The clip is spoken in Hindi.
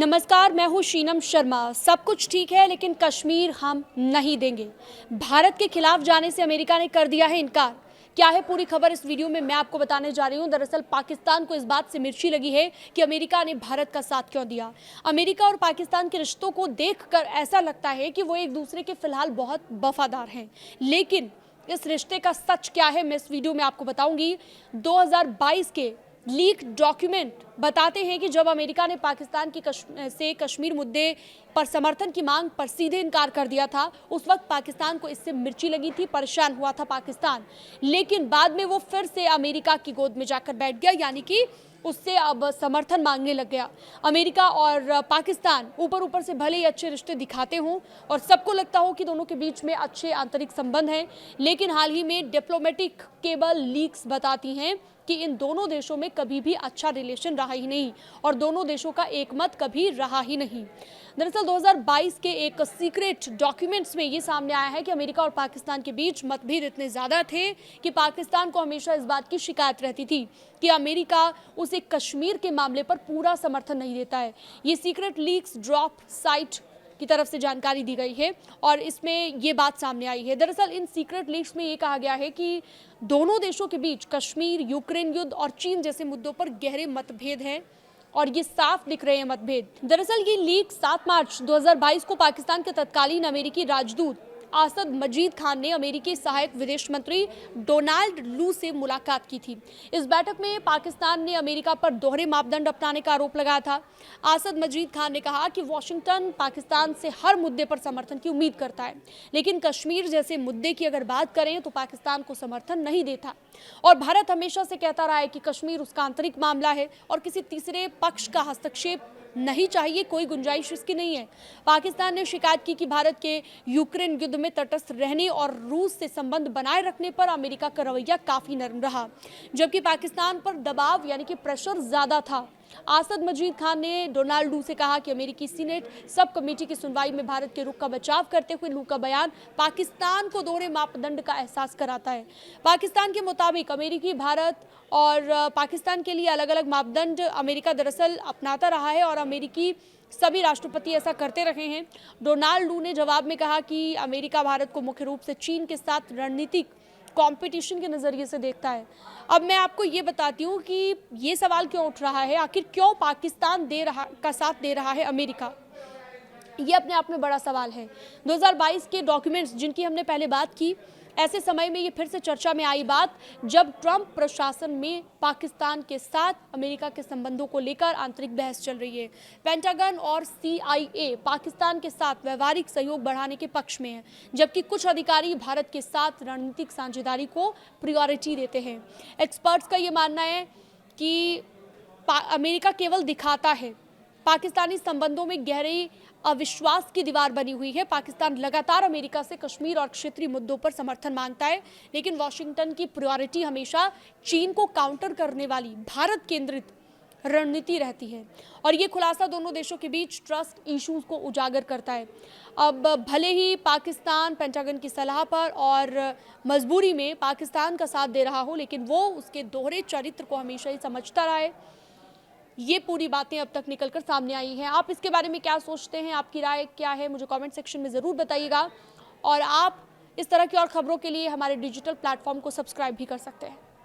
नमस्कार, मैं हूँ शीनम शर्मा। सब कुछ ठीक है लेकिन कश्मीर हम नहीं देंगे। भारत के खिलाफ जाने से अमेरिका ने कर दिया है इनकार। क्या है पूरी खबर इस वीडियो में मैं आपको बताने जा रही हूँ। दरअसल पाकिस्तान को इस बात से मिर्ची लगी है कि अमेरिका ने भारत का साथ क्यों दिया। अमेरिका और पाकिस्तान के रिश्तों को देखकर ऐसा लगता है कि वो एक दूसरे के फिलहाल बहुत वफादार हैं, लेकिन इस रिश्ते का सच क्या है मैं इस वीडियो में आपको बताऊंगी। 2022 के लीक डॉक्यूमेंट बताते हैं कि जब अमेरिका ने पाकिस्तान की कश्मीर मुद्दे पर समर्थन की मांग पर सीधे इनकार कर दिया था, उस वक्त पाकिस्तान को इससे मिर्ची लगी थी, परेशान हुआ था पाकिस्तान। लेकिन बाद में वो फिर से अमेरिका की गोद में जाकर बैठ गया, यानी कि उससे अब समर्थन मांगने लग गया। अमेरिका और पाकिस्तान ऊपर ऊपर से भले ही अच्छे रिश्ते दिखाते हों और सबको लगता हो कि दोनों के बीच में अच्छे आंतरिक संबंध हैं, लेकिन हाल ही में डिप्लोमेटिक केबल लीक्स बताती हैं कि इन दोनों देशों में कभी भी अच्छा रिलेशन रहा ही नहीं और दोनों देशों का एकमत कभी रहा ही नहीं। दरअसल 2022 के एक सीक्रेट डॉक्यूमेंट्स में ये सामने आया है कि अमेरिका और पाकिस्तान के बीच मतभेद इतने ज़्यादा थे कि पाकिस्तान को हमेशा इस बात की शिकायत रहती थी कि अमेरिका उसे कश्मीर के मामले पर पूरा समर्थन नहीं देता है। ये सीक्रेट लीक्स ड्रॉप साइट की तरफ से जानकारी दी गई है और इसमें ये बात सामने आई है। दरअसल इन सीक्रेट लीक्स में ये कहा गया है कि दोनों देशों के बीच कश्मीर, यूक्रेन युद्ध और चीन जैसे मुद्दों पर गहरे मतभेद हैं और ये साफ दिख रहे हैं मतभेद। दरअसल ये लीक 7 मार्च 2022 को पाकिस्तान के तत्कालीन अमेरिकी राजदूत आसद मजीद खान ने अमेरिकी सहायक विदेश मंत्री डोनाल्ड लू से मुलाकात की थी। इस बैठक में पाकिस्तान ने अमेरिका पर दोहरे मापदंड अपनाने का आरोप लगाया था। आसद मजीद खान ने कहा कि वॉशिंगटन पाकिस्तान से हर मुद्दे पर समर्थन की उम्मीद करता है, लेकिन कश्मीर जैसे मुद्दे की अगर बात करें तो पाकिस्तान को समर्थन नहीं देता और भारत हमेशा से कहता रहा है कि कश्मीर उसका आंतरिक मामला है और किसी तीसरे पक्ष का हस्तक्षेप नहीं चाहिए, कोई गुंजाइश इसकी नहीं है। पाकिस्तान ने शिकायत की कि भारत के यूक्रेन युद्ध में तटस्थ रहने और रूस से संबंध बनाए रखने पर अमेरिका का रवैया काफी नरम रहा, जबकि पाकिस्तान पर दबाव यानी कि प्रेशर ज्यादा था। आसद मजीद खान ने डोनाल्ड लू से कहा कि अमेरिकी सीनेट सब कमेटी की सुनवाई में भारत के रुख का बचाव करते हुए लू का बयान पाकिस्तान को दोहरे मापदंड का एहसास कराता है। पाकिस्तान के मुताबिक अमेरिकी, भारत और पाकिस्तान के लिए अलग अलग मापदंड अमेरिका दरअसल अपनाता रहा है और अमेरिकी सभी राष्ट्रपति ऐसा करते रहे हैं। डोनाल्ड लू ने जवाब में कहा कि अमेरिका भारत को मुख्य रूप से चीन के साथ रणनीतिक कंपटीशन के नज़रिए से देखता है। अब मैं आपको ये बताती हूँ कि ये सवाल क्यों उठ रहा है, आखिर क्यों पाकिस्तान का साथ दे रहा है अमेरिका। ये अपने आप में बड़ा सवाल है। 2022 के डॉक्यूमेंट्स जिनकी हमने पहले बात की, ऐसे समय में ये फिर से चर्चा में आई बात जब ट्रंप प्रशासन में पाकिस्तान के साथ अमेरिका के संबंधों को लेकर आंतरिक बहस चल रही है। पेंटागन और CIA पाकिस्तान के साथ व्यवहारिक सहयोग बढ़ाने के पक्ष में है, जबकि कुछ अधिकारी भारत के साथ रणनीतिक साझेदारी को प्रायोरिटी देते हैं। एक्सपर्ट्स का ये मानना है कि अमेरिका केवल दिखाता है, पाकिस्तानी संबंधों में गहरी अविश्वास की दीवार बनी हुई है। पाकिस्तान लगातार अमेरिका से कश्मीर और क्षेत्रीय मुद्दों पर समर्थन मांगता है, लेकिन वॉशिंगटन की प्रायोरिटी हमेशा चीन को काउंटर करने वाली भारत केंद्रित रणनीति रहती है और ये खुलासा दोनों देशों के बीच ट्रस्ट इश्यूज को उजागर करता है। अब भले ही पाकिस्तान पेंटागन की सलाह पर और मजबूरी में पाकिस्तान का साथ दे रहा हो, लेकिन वो उसके दोहरे चरित्र को हमेशा ही समझता रहा है। ये पूरी बातें अब तक निकलकर सामने आई हैं। आप इसके बारे में क्या सोचते हैं, आपकी राय क्या है, मुझे कमेंट सेक्शन में ज़रूर बताइएगा और आप इस तरह की और खबरों के लिए हमारे डिजिटल प्लेटफॉर्म को सब्सक्राइब भी कर सकते हैं।